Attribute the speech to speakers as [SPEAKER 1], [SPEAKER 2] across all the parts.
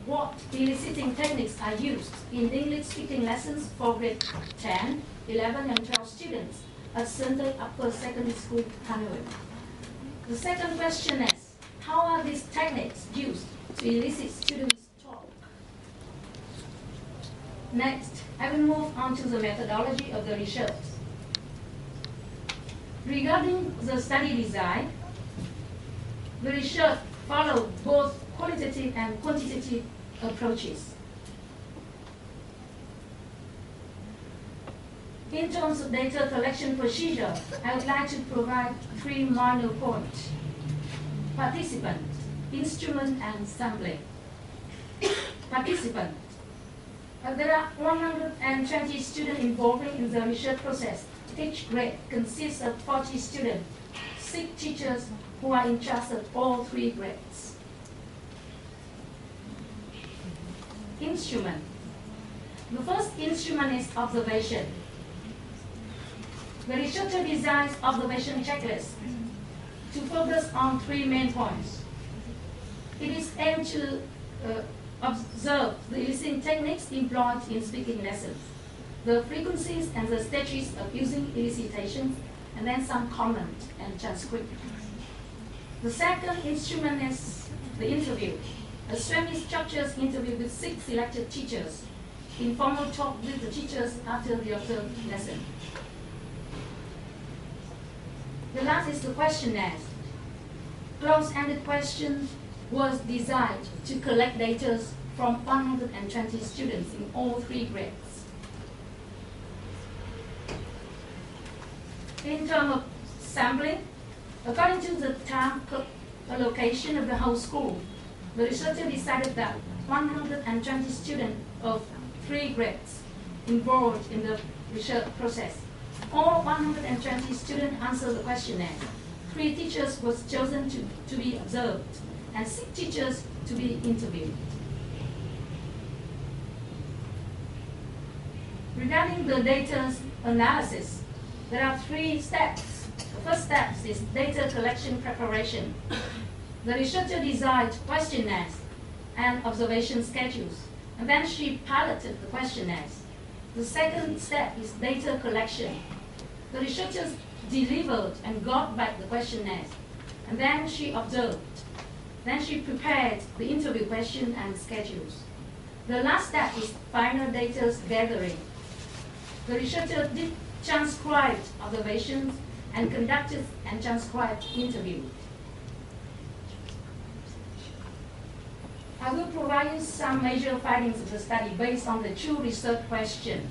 [SPEAKER 1] what eliciting techniques are used in English speaking lessons for grade 10, 11, and 12 students at Center Upper Secondary School, Hanoi. The second question is, how are these techniques used to elicit students' talk? Next, I will move on to the methodology of the research. Regarding the study design, the research followed both qualitative and quantitative approaches. In terms of data collection procedure, I would like to provide 3 minor points: participant, instrument, and sampling. Participant. There are 120 students involved in the research process. Each grade consists of 40 students, 6 teachers who are in charge of all 3 grades. Instrument. The first instrument is observation. The researcher designs observation checklists to focus on 3 main points. It is aimed to observe the listening techniques employed in speaking lessons, the frequencies and the stages of using elicitation, and then some comment and transcript. The second instrument is the interview, a semi-structured interview with 6 selected teachers, informal talk with the teachers after the observed lesson. The last is the questionnaire. Close-ended question was designed to collect data from 120 students in all 3 grades. In terms of sampling, according to the time allocation of the whole school, the researcher decided that 120 students of 3 grades involved in the research process. All 120 students answered the questionnaire. 3 teachers were chosen to be observed, and 6 teachers to be interviewed. Regarding the data analysis, there are 3 steps. The first step is data collection preparation. The researcher designed questionnaires and observation schedules, and then she piloted the questionnaires. The second step is data collection. The researchers delivered and got back the questionnaires, and then she observed. Then she prepared the interview question and schedules. The last step is final data gathering. The researcher did transcribed observations and conducted and transcribed interviews. I will provide you some major findings of the study based on the 2 research questions.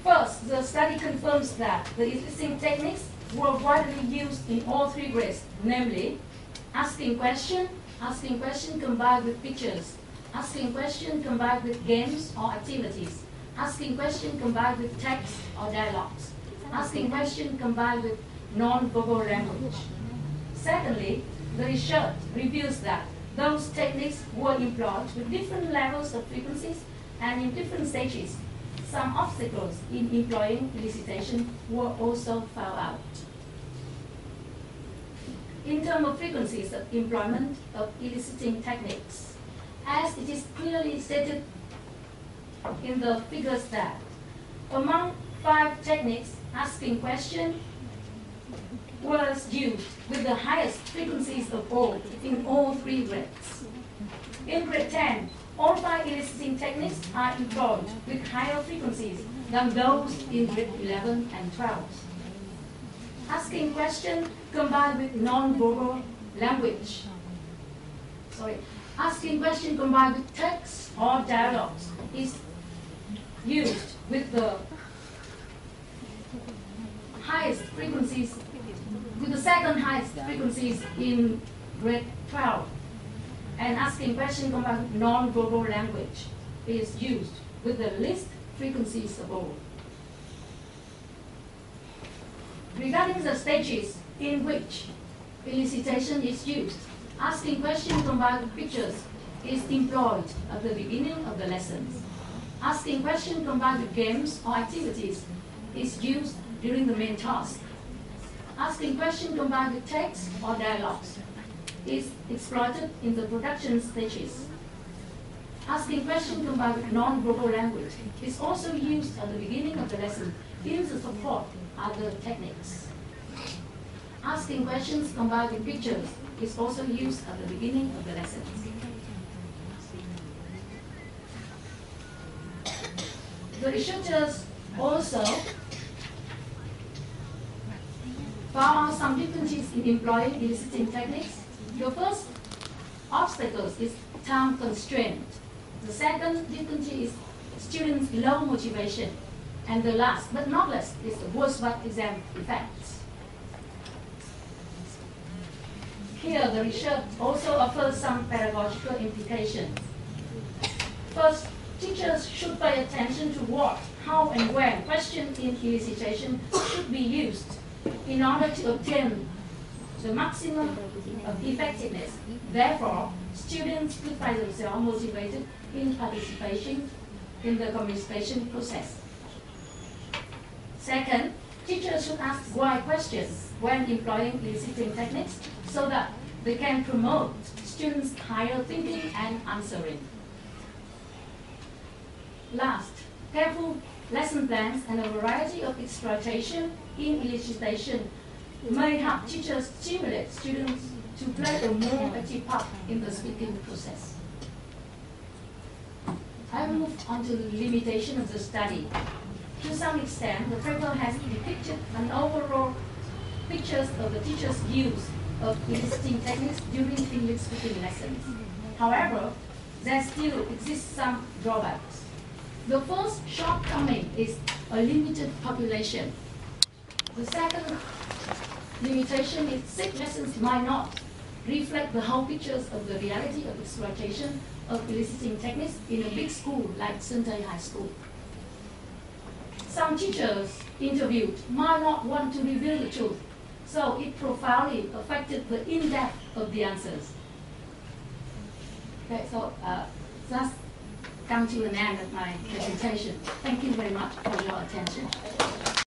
[SPEAKER 1] First, the study confirms that the existing techniques were widely used in all 3 grades, namely asking question combined with pictures, asking question combined with games or activities, asking question combined with text or dialogues, asking question combined with non-verbal language. Secondly, the research reveals that those techniques were employed with different levels of frequencies and in different stages. Some obstacles in employing elicitation were also found out. In terms of frequencies of employment of eliciting techniques, as it is clearly stated in the figures that among 5 techniques, asking question was used with the highest frequencies of all in all 3 grades. In grade 10, all 5 eliciting techniques are employed with higher frequencies than those in grade 11 and 12. Asking question combined with non-verbal language. Asking question combined with text or dialogues is used with the highest frequencies, with the second highest frequencies in grade 12. And asking question combined with non-verbal language is used with the least frequencies of all. Regarding the stages in which elicitation is used, asking question combined with pictures is employed at the beginning of the lessons. Asking question combined with games or activities is used during the main task. Asking questions combined with text or dialogues is exploited in the production stages. Asking questions combined with non-verbal language is also used at the beginning of the lesson in to support other techniques. Asking questions combined with pictures is also used at the beginning of the lesson. The researchers also found some differences in employing eliciting techniques. The first obstacle is time constraint. The second difficulty is students' low motivation. And the last but not least is the worst exam effects. Here, the research also offers some pedagogical implications. First, teachers should pay attention to what, how, and when questions in elicitation should be used in order to obtain the maximum of effectiveness. Therefore, students could find themselves motivated in participation in the communication process. Second, teachers should ask why questions when employing eliciting techniques so that they can promote students' higher thinking and answering. Last, careful lesson plans and a variety of exploitation in elicitation may help teachers stimulate students to play a more active part in the speaking process. I will move on to the limitation of the study. To some extent, the paper has depicted an overall pictures of the teacher's use of eliciting techniques during English speaking lessons. However, there still exist some drawbacks. The first shortcoming is a limited population. The second limitation is sick lessons might not reflect the whole pictures of the reality of exploitation of eliciting techniques in a big school like Sunday High School. Some teachers interviewed might not want to reveal the truth, so it profoundly affected the in-depth of the answers. Okay, so that's come to an end of my presentation. Thank you very much for your attention.